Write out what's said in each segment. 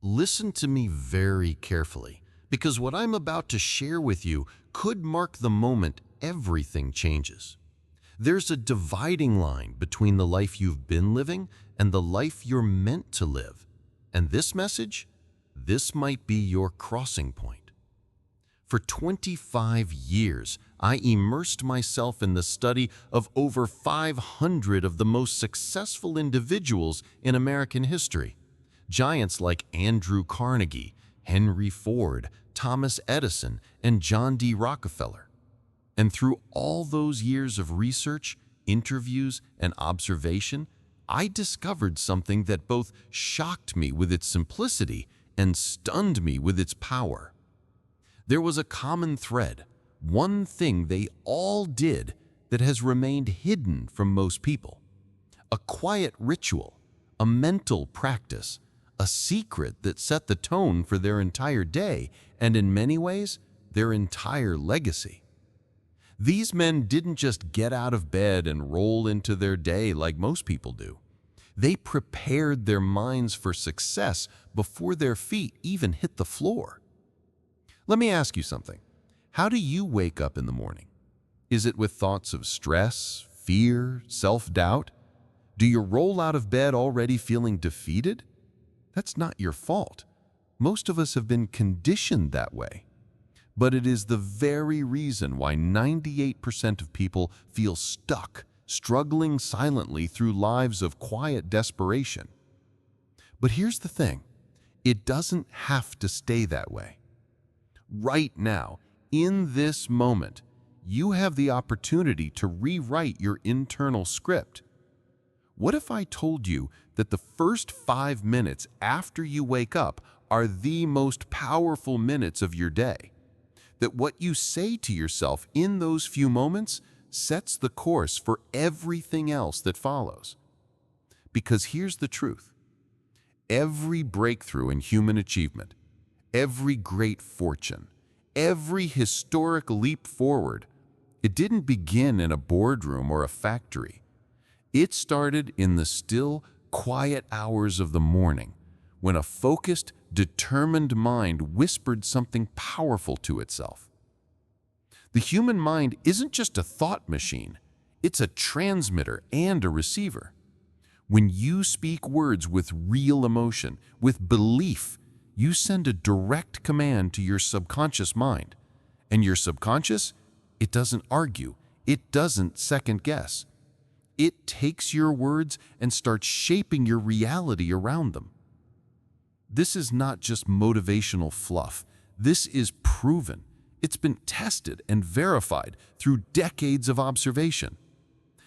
Listen to me very carefully, because what I'm about to share with you could mark the moment everything changes. There's a dividing line between the life you've been living and the life you're meant to live. And this message, this might be your crossing point. For 25 years, I immersed myself in the study of over 500 of the most successful individuals in American history. Giants like Andrew Carnegie, Henry Ford, Thomas Edison, and John D. Rockefeller. And through all those years of research, interviews, and observation, I discovered something that both shocked me with its simplicity and stunned me with its power. There was a common thread, one thing they all did that has remained hidden from most people. A quiet ritual, a mental practice, a secret that set the tone for their entire day and, in many ways, their entire legacy. These men didn't just get out of bed and roll into their day like most people do. They prepared their minds for success before their feet even hit the floor. Let me ask you something. How do you wake up in the morning? Is it with thoughts of stress, fear, self-doubt? Do you roll out of bed already feeling defeated? That's not your fault. Most of us have been conditioned that way. But it is the very reason why 98% of people feel stuck, struggling silently through lives of quiet desperation. But here's the thing. It doesn't have to stay that way. Right now, in this moment, you have the opportunity to rewrite your internal script. What if I told you that the first 5 minutes after you wake up are the most powerful minutes of your day? That what you say to yourself in those few moments sets the course for everything else that follows. Because here's the truth. Every breakthrough in human achievement, every great fortune, every historic leap forward, it didn't begin in a boardroom or a factory. It started in the still, quiet hours of the morning, when a focused, determined mind whispered something powerful to itself. The human mind isn't just a thought machine, it's a transmitter and a receiver. When you speak words with real emotion, with belief, you send a direct command to your subconscious mind. And your subconscious, it doesn't argue, it doesn't second guess. It takes your words and starts shaping your reality around them. This is not just motivational fluff. This is proven. It's been tested and verified through decades of observation.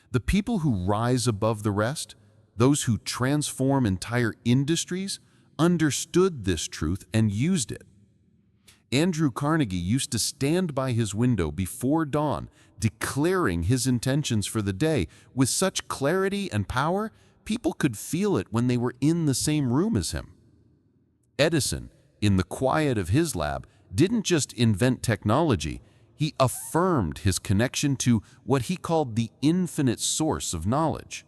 The people who rise above the rest, those who transform entire industries, understood this truth and used it. Andrew Carnegie used to stand by his window before dawn, declaring his intentions for the day with such clarity and power, people could feel it when they were in the same room as him. Edison, in the quiet of his lab, didn't just invent technology, he affirmed his connection to what he called the infinite source of knowledge.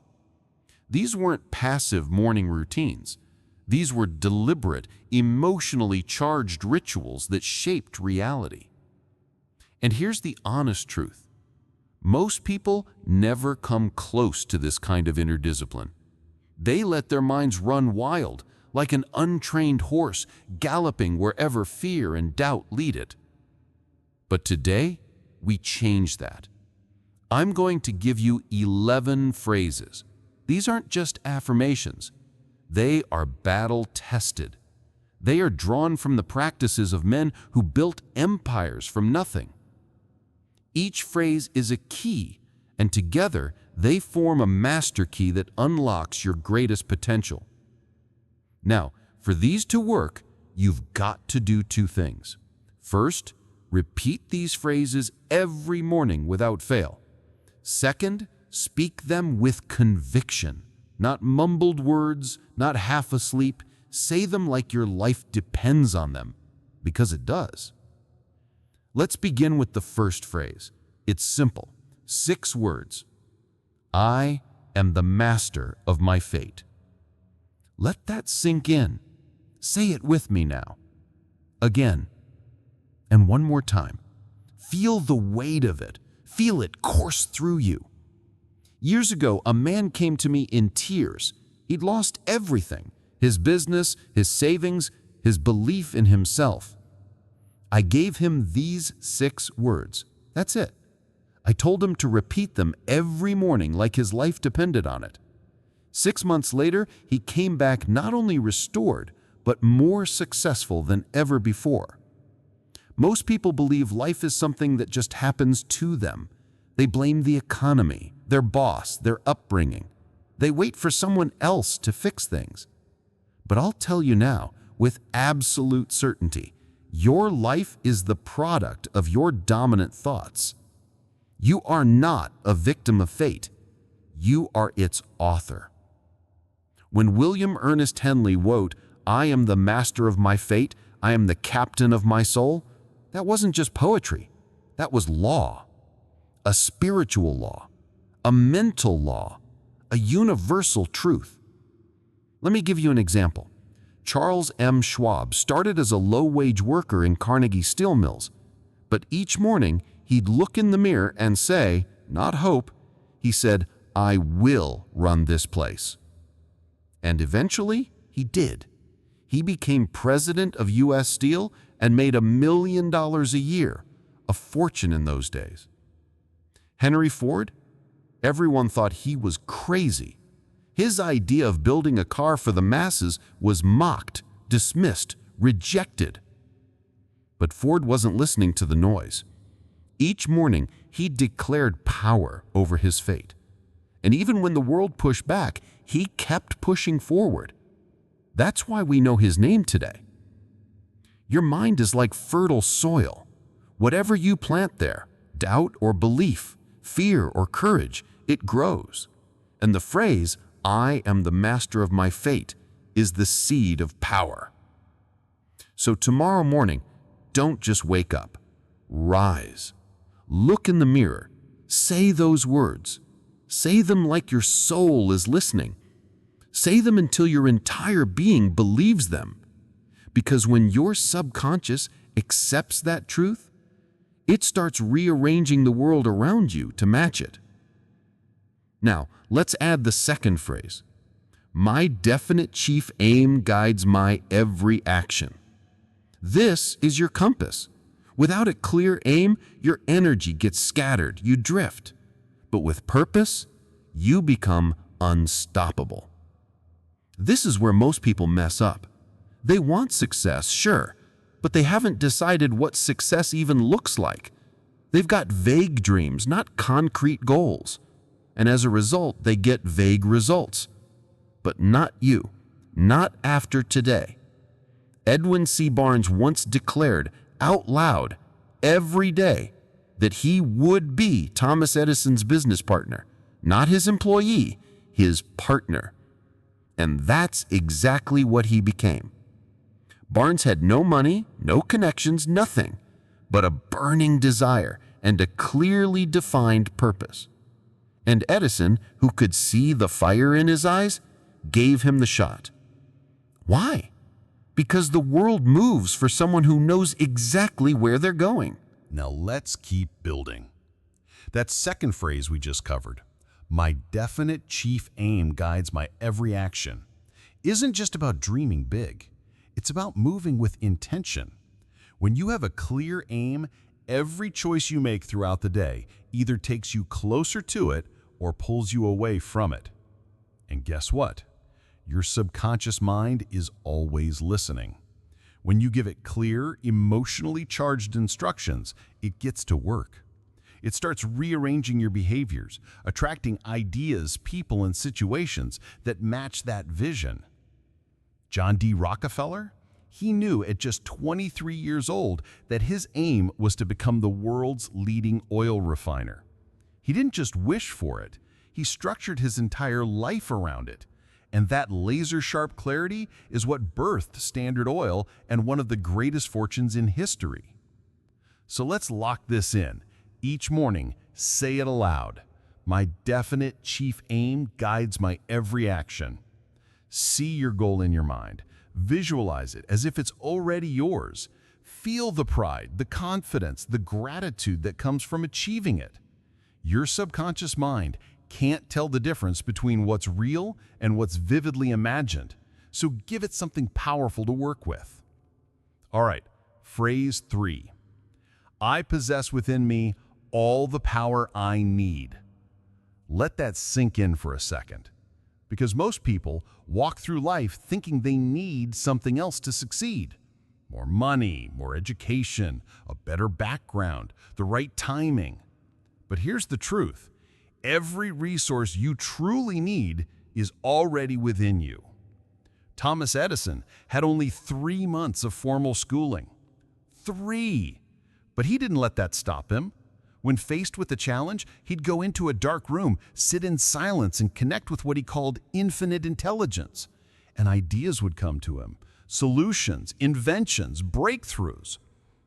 These weren't passive morning routines. These were deliberate, emotionally charged rituals that shaped reality. And here's the honest truth. Most people never come close to this kind of inner discipline. They let their minds run wild, like an untrained horse galloping wherever fear and doubt lead it. But today, we change that. I'm going to give you 11 phrases. These aren't just affirmations. They are battle-tested. They are drawn from the practices of men who built empires from nothing. Each phrase is a key, and together they form a master key that unlocks your greatest potential. Now, for these to work, you've got to do two things. First, repeat these phrases every morning without fail. Second, speak them with conviction. Not mumbled words, not half asleep. Say them like your life depends on them, because it does. Let's begin with the first phrase. It's simple. 6 words. I am the master of my fate. Let that sink in. Say it with me now. Again. And one more time. Feel the weight of it. Feel it course through you. Years ago, a man came to me in tears. He'd lost everything: his business, his savings, his belief in himself. I gave him these 6 words. That's it. I told him to repeat them every morning like his life depended on it. 6 months later, he came back not only restored, but more successful than ever before. Most people believe life is something that just happens to them. They blame the economy, their boss, their upbringing. They wait for someone else to fix things. But I'll tell you now, with absolute certainty, your life is the product of your dominant thoughts. You are not a victim of fate. You are its author. When William Ernest Henley wrote, "I am the master of my fate, I am the captain of my soul," that wasn't just poetry. That was law. A spiritual law, a mental law, a universal truth. Let me give you an example. Charles M. Schwab started as a low-wage worker in Carnegie steel mills, but each morning he'd look in the mirror and say, not hope, he said, "I will run this place." And eventually, he did. He became president of U.S. Steel and made $1 million a year, a fortune in those days. Henry Ford? Everyone thought he was crazy. His idea of building a car for the masses was mocked, dismissed, rejected. But Ford wasn't listening to the noise. Each morning, he declared power over his fate. And even when the world pushed back, he kept pushing forward. That's why we know his name today. Your mind is like fertile soil. Whatever you plant there, doubt or belief, fear or courage, it grows. And the phrase, "I am the master of my fate," is the seed of power. So tomorrow morning, don't just wake up. Rise. Look in the mirror. Say those words. Say them like your soul is listening. Say them until your entire being believes them. Because when your subconscious accepts that truth, it starts rearranging the world around you to match it. Now, let's add the second phrase. My definite chief aim guides my every action. This is your compass. Without a clear aim, your energy gets scattered, you drift. But with purpose, you become unstoppable. This is where most people mess up. They want success, sure, but they haven't decided what success even looks like. They've got vague dreams, not concrete goals. And as a result, they get vague results. But not you, not after today. Edwin C. Barnes once declared out loud every day that he would be Thomas Edison's business partner, not his employee, his partner. And that's exactly what he became. Barnes had no money, no connections, nothing, but a burning desire and a clearly defined purpose. And Edison, who could see the fire in his eyes, gave him the shot. Why? Because the world moves for someone who knows exactly where they're going. Now let's keep building. That second phrase we just covered, my definite chief aim guides my every action, isn't just about dreaming big. It's about moving with intention. When you have a clear aim, every choice you make throughout the day either takes you closer to it or pulls you away from it. And guess what? Your subconscious mind is always listening. When you give it clear, emotionally charged instructions, it gets to work. It starts rearranging your behaviors, attracting ideas, people, and situations that match that vision. John D. Rockefeller? He knew at just 23 years old that his aim was to become the world's leading oil refiner. He didn't just wish for it, he structured his entire life around it. And that laser-sharp clarity is what birthed Standard Oil and one of the greatest fortunes in history. So let's lock this in. Each morning, say it aloud. My definite chief aim guides my every action. See your goal in your mind. Visualize it as if it's already yours. Feel the pride, the confidence, the gratitude that comes from achieving it. Your subconscious mind can't tell the difference between what's real and what's vividly imagined, so give it something powerful to work with. All right, phrase 3. I possess within me all the power I need. Let that sink in for a second, because most people walk through life thinking they need something else to succeed. More money, more education, a better background, the right timing. But here's the truth. Every resource you truly need is already within you. Thomas Edison had only 3 months of formal schooling. 3! But he didn't let that stop him. When faced with a challenge, he'd go into a dark room, sit in silence, and connect with what he called infinite intelligence. And ideas would come to him. Solutions, inventions, breakthroughs.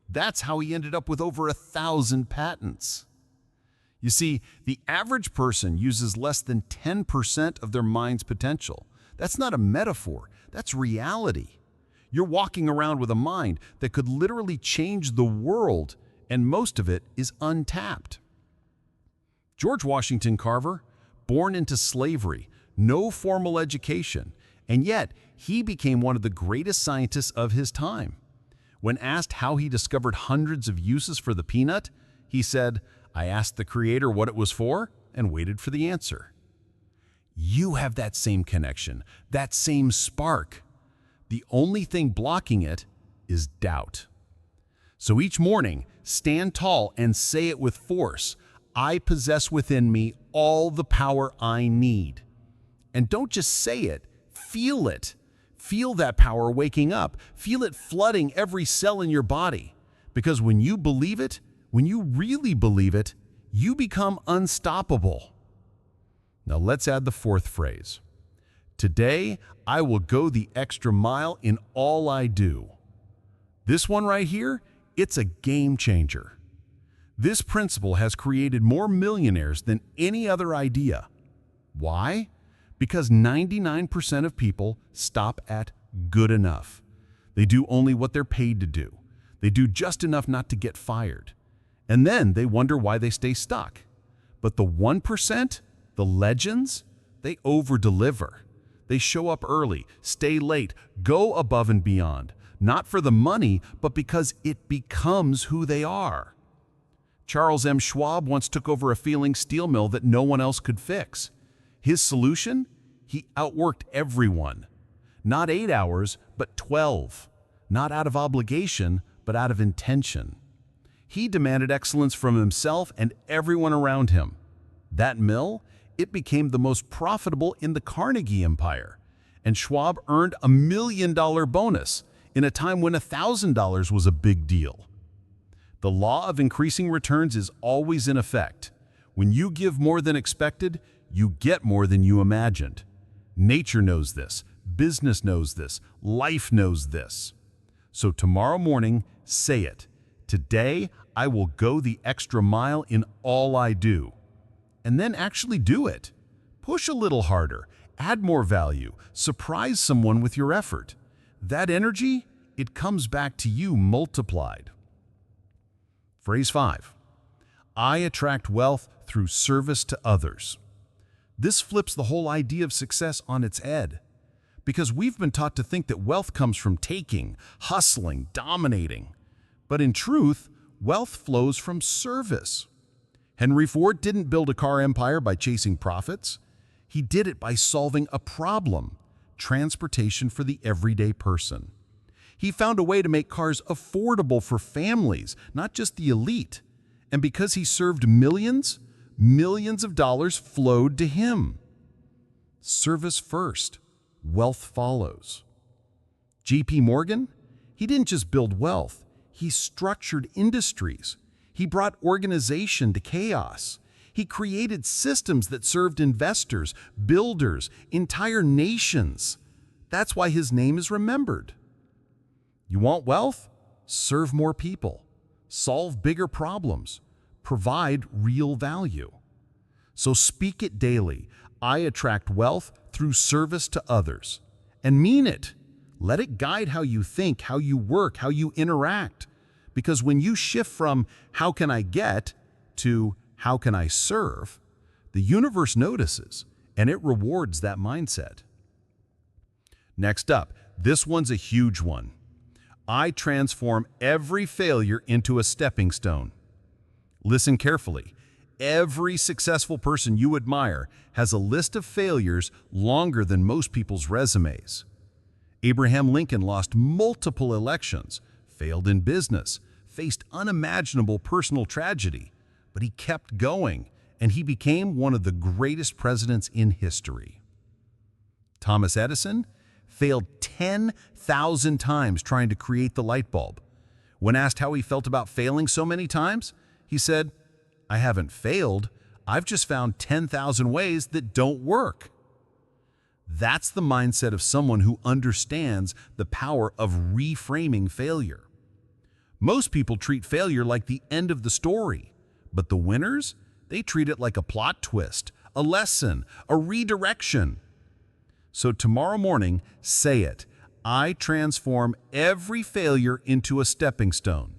That's how he ended up with over 1,000 patents. You see, the average person uses less than 10% of their mind's potential. That's not a metaphor, that's reality. You're walking around with a mind that could literally change the world, and most of it is untapped. George Washington Carver, born into slavery, no formal education, and yet he became one of the greatest scientists of his time. When asked how he discovered hundreds of uses for the peanut, he said, "I asked the Creator what it was for and waited for the answer." You have that same connection, that same spark. The only thing blocking it is doubt. So each morning, stand tall and say it with force. I possess within me all the power I need. And don't just say it, feel it. Feel that power waking up. Feel it flooding every cell in your body. Because when you believe it, when you really believe it, you become unstoppable. Now let's add the 4th phrase. Today, I will go the extra mile in all I do. This one right here, it's a game changer. This principle has created more millionaires than any other idea. Why? Because 99% of people stop at good enough. They do only what they're paid to do. They do just enough not to get fired. And then they wonder why they stay stuck. But the 1%, the legends, they over-deliver. They show up early, stay late, go above and beyond, not for the money, but because it becomes who they are. Charles M. Schwab once took over a failing steel mill that no one else could fix. His solution? He outworked everyone. Not 8 hours, but 12. Not out of obligation, but out of intention. He demanded excellence from himself and everyone around him. That mill? It became the most profitable in the Carnegie Empire, and Schwab earned a $1 million bonus in a time when $1,000 was a big deal. The law of increasing returns is always in effect. When you give more than expected, you get more than you imagined. Nature knows this, business knows this, life knows this. So tomorrow morning, say it. Today, I will go the extra mile in all I do. And then actually do it. Push a little harder, add more value, surprise someone with your effort. That energy, it comes back to you multiplied. Phrase 5. I attract wealth through service to others. This flips the whole idea of success on its head. Because we've been taught to think that wealth comes from taking, hustling, dominating. But in truth, wealth flows from service. Henry Ford didn't build a car empire by chasing profits. He did it by solving a problem, transportation for the everyday person. He found a way to make cars affordable for families, not just the elite. And because he served millions, millions of dollars flowed to him. Service first, wealth follows. J.P. Morgan, he didn't just build wealth, he structured industries. He brought organization to chaos. He created systems that served investors, builders, entire nations. That's why his name is remembered. You want wealth? Serve more people. Solve bigger problems. Provide real value. So speak it daily. I attract wealth through service to others. And mean it. Let it guide how you think, how you work, how you interact. Because when you shift from how can I get to how can I serve, the universe notices and it rewards that mindset. Next up, this one's a huge one. I transform every failure into a stepping stone. Listen carefully. Every successful person you admire has a list of failures longer than most people's resumes. Abraham Lincoln lost multiple elections, failed in business, faced unimaginable personal tragedy, but he kept going, and he became one of the greatest presidents in history. Thomas Edison failed 10,000 times trying to create the light bulb. When asked how he felt about failing so many times, he said, "I haven't failed, I've just found 10,000 ways that don't work." That's the mindset of someone who understands the power of reframing failure. Most people treat failure like the end of the story, but the winners, they treat it like a plot twist, a lesson, a redirection. So tomorrow morning, say it. I transform every failure into a stepping stone.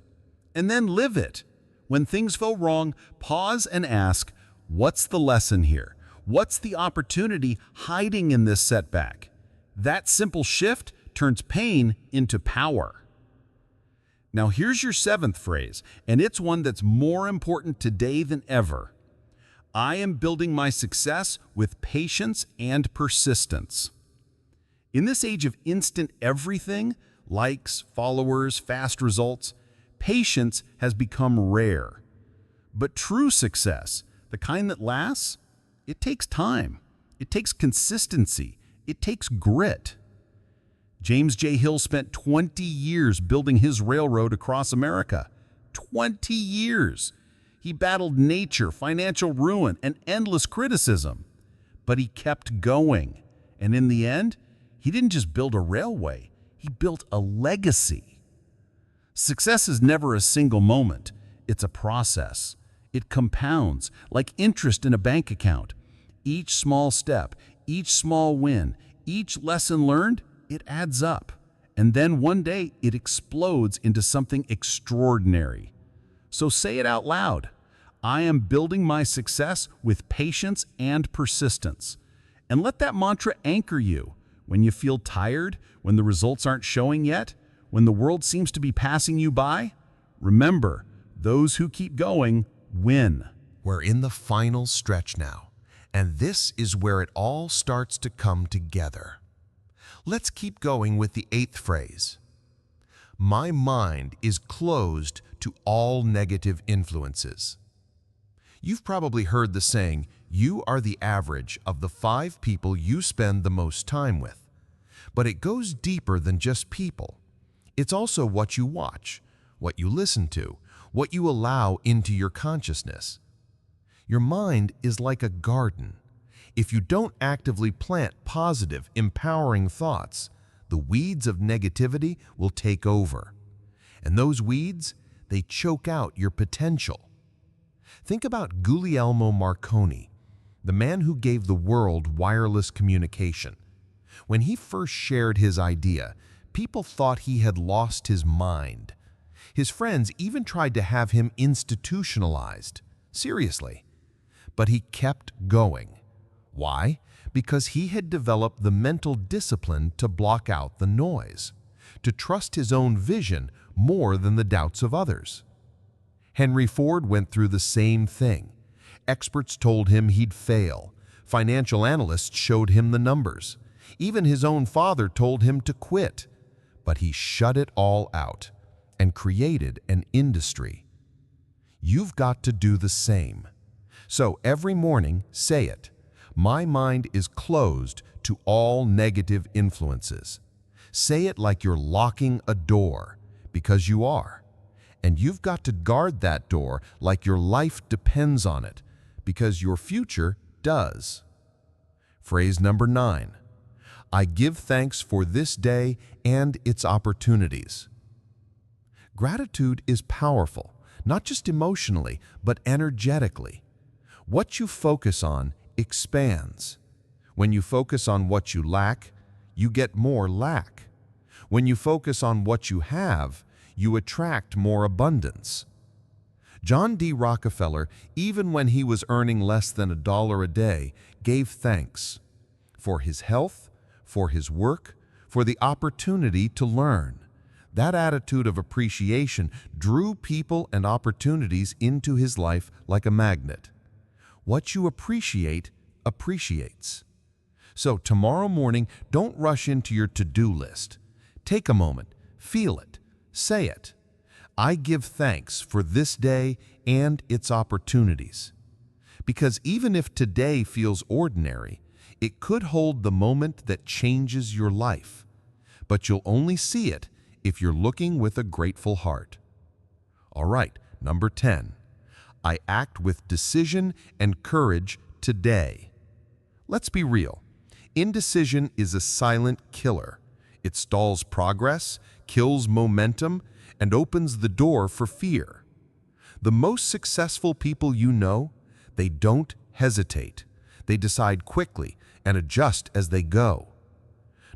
And then live it. When things go wrong, pause and ask, what's the lesson here? What's the opportunity hiding in this setback? That simple shift turns pain into power. Now here's your 7th phrase, and it's one that's more important today than ever. I am building my success with patience and persistence. In this age of instant everything, likes, followers, fast results, patience has become rare. But true success, the kind that lasts, it takes time. It takes consistency. It takes grit. James J. Hill spent 20 years building his railroad across America. 20 years. He battled nature, financial ruin, and endless criticism. But he kept going. And in the end, he didn't just build a railway, he built a legacy. Success is never a single moment. It's a process. It compounds like interest in a bank account. Each small step, each small win, each lesson learned, it adds up. And then one day it explodes into something extraordinary. So say it out loud. I am building my success with patience and persistence. And let that mantra anchor you. When you feel tired, when the results aren't showing yet, when the world seems to be passing you by, remember, those who keep going win. We're in the final stretch now, and this is where it all starts to come together. Let's keep going with the 8th phrase. My mind is closed to all negative influences. You've probably heard the saying, you are the average of the 5 people you spend the most time with. But it goes deeper than just people. It's also what you watch, what you listen to, what you allow into your consciousness. Your mind is like a garden. If you don't actively plant positive, empowering thoughts, the weeds of negativity will take over. And those weeds, they choke out your potential. Think about Guglielmo Marconi, the man who gave the world wireless communication. When he first shared his idea, people thought he had lost his mind. His friends even tried to have him institutionalized. Seriously. But he kept going. Why? Because he had developed the mental discipline to block out the noise, to trust his own vision more than the doubts of others. Henry Ford went through the same thing. Experts told him he'd fail. Financial analysts showed him the numbers. Even his own father told him to quit. But he shut it all out and created an industry. You've got to do the same. So every morning, say it. My mind is closed to all negative influences. Say it like you're locking a door, because you are. And you've got to guard that door like your life depends on it, because your future does. Phrase number 9. I give thanks for this day and its opportunities. Gratitude is powerful, not just emotionally, but energetically. What you focus on expands. When you focus on what you lack, you get more lack. When you focus on what you have, you attract more abundance. John D. Rockefeller, even when he was earning less than $1 a day, gave thanks for his health, for his work, for the opportunity to learn. That attitude of appreciation drew people and opportunities into his life like a magnet. What you appreciate appreciates. So tomorrow morning, don't rush into your to-do list. Take a moment, feel it, say it. I give thanks for this day and its opportunities. Because even if today feels ordinary, it could hold the moment that changes your life. But you'll only see it if you're looking with a grateful heart. All right, number 10. I act with decision and courage today. Let's be real. Indecision is a silent killer. It stalls progress, kills momentum, and opens the door for fear. The most successful people you know, they don't hesitate. They decide quickly and adjust as they go.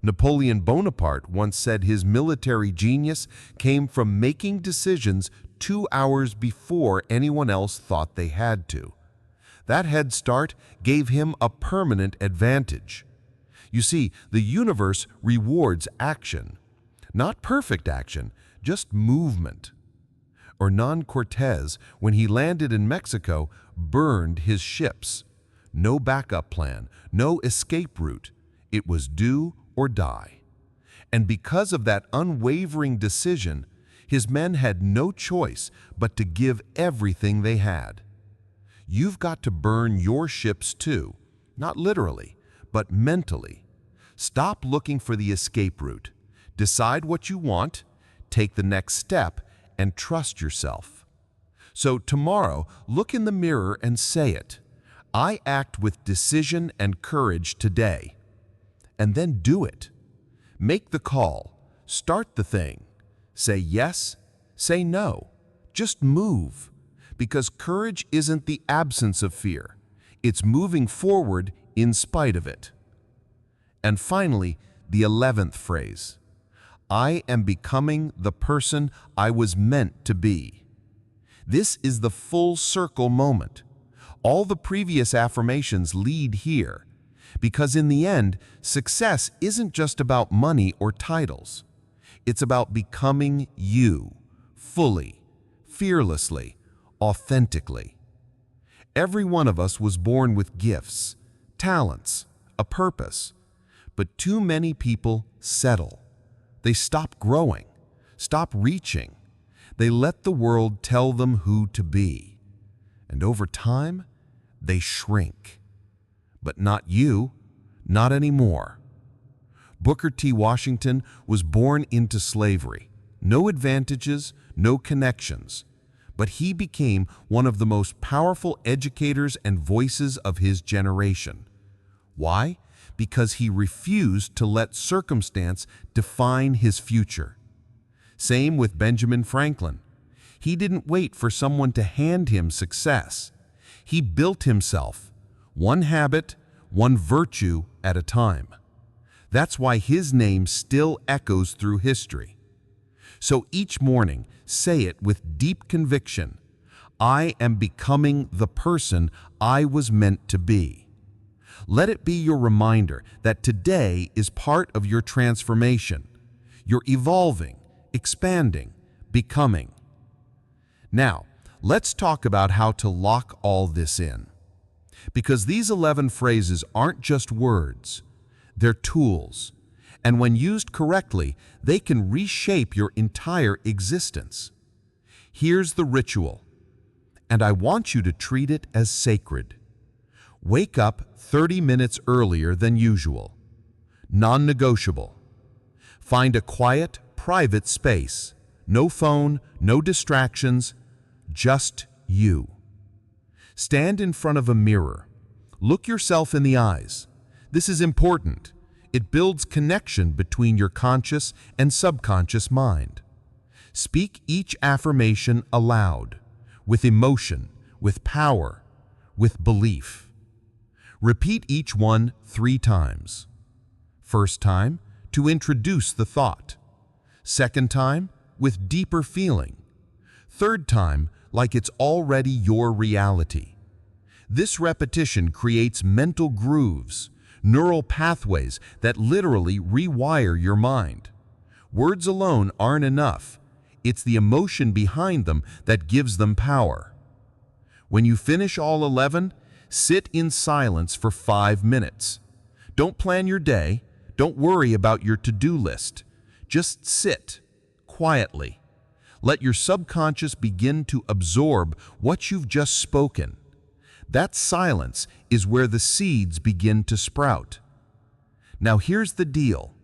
Napoleon Bonaparte once said his military genius came from making decisions 2 hours before anyone else thought they had to. That head start gave him a permanent advantage. You see, the universe rewards action. Not perfect action, just movement. Hernan Cortés, when he landed in Mexico, burned his ships. No backup plan, no escape route. It was do or die. And because of that unwavering decision, his men had no choice but to give everything they had. You've got to burn your ships too, not literally, but mentally. Stop looking for the escape route. Decide what you want, take the next step, and trust yourself. So tomorrow, look in the mirror and say it. I act with decision and courage today. And then do it. Make the call. Start the thing. Say yes, say no. Just move. Because courage isn't the absence of fear. It's moving forward in spite of it. And finally, the 11th phrase. I am becoming the person I was meant to be. This is the full circle moment. All the previous affirmations lead here. Because in the end, success isn't just about money or titles. It's about becoming you, fully, fearlessly, authentically. Every one of us was born with gifts, talents, a purpose. But too many people settle. They stop growing, stop reaching. They let the world tell them who to be. And over time, they shrink. But not you, not anymore. Booker T. Washington was born into slavery. No advantages, no connections. But he became one of the most powerful educators and voices of his generation. Why? Because he refused to let circumstance define his future. Same with Benjamin Franklin. He didn't wait for someone to hand him success. He built himself, one habit, one virtue at a time. That's why his name still echoes through history. So each morning, say it with deep conviction. I am becoming the person I was meant to be. Let it be your reminder that today is part of your transformation. You're evolving, expanding, becoming. Now, let's talk about how to lock all this in. Because these 11 phrases aren't just words, they're tools. And when used correctly, they can reshape your entire existence. Here's the ritual, and I want you to treat it as sacred. Wake up 30 minutes earlier than usual. Non-negotiable. Find a quiet, private space. No phone, no distractions, just you. Stand in front of a mirror. Look yourself in the eyes. This is important. It builds connection between your conscious and subconscious mind. Speak each affirmation aloud, with emotion, with power, with belief. Repeat each one 3 times. First time, to introduce the thought. Second time, with deeper feeling. Third time, like it's already your reality. This repetition creates mental grooves, neural pathways that literally rewire your mind. Words alone aren't enough. It's the emotion behind them that gives them power. When you finish all 11, sit in silence for 5 minutes. Don't plan your day. Don't worry about your to-do list. Just sit quietly. Let your subconscious begin to absorb what you've just spoken. That silence is where the seeds begin to sprout. Now here's the deal.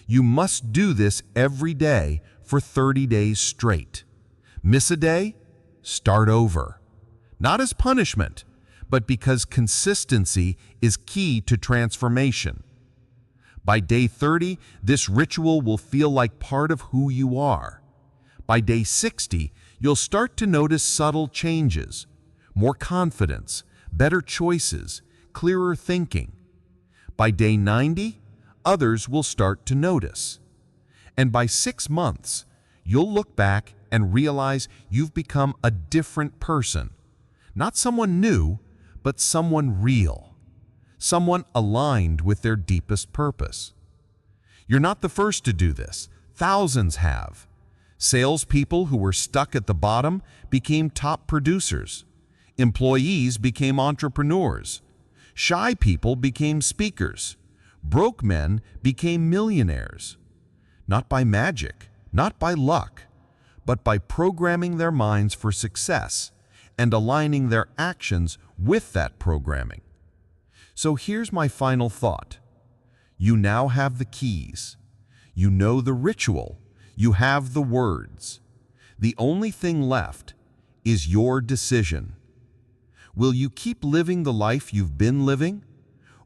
You must do this every day for 30 days straight. Miss a day? Start over. Not as punishment, but because consistency is key to transformation. By day 30, this ritual will feel like part of who you are. By day 60, you'll start to notice subtle changes, more confidence, better choices, clearer thinking. By day 90, others will start to notice. And by 6 months, you'll look back and realize you've become a different person. Not someone new, but someone real. Someone aligned with their deepest purpose. You're not the first to do this. Thousands have. Salespeople who were stuck at the bottom became top producers. Employees became entrepreneurs. Shy people became speakers. Broke men became millionaires. Not by magic, not by luck, but by programming their minds for success and aligning their actions with that programming. So here's my final thought. You now have the keys. You know the ritual. You have the words. The only thing left is your decision. Will you keep living the life you've been living?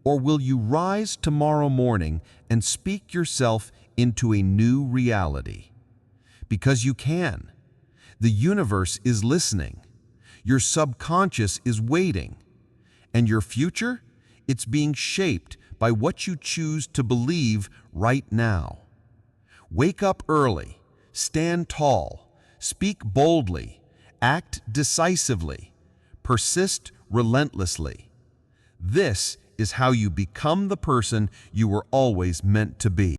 Or will you rise tomorrow morning and speak yourself into a new reality? Because you can. The universe is listening. Your subconscious is waiting. And your future? It's being shaped by what you choose to believe right now. Wake up early, stand tall, speak boldly, act decisively, persist relentlessly. This is how you become the person you were always meant to be.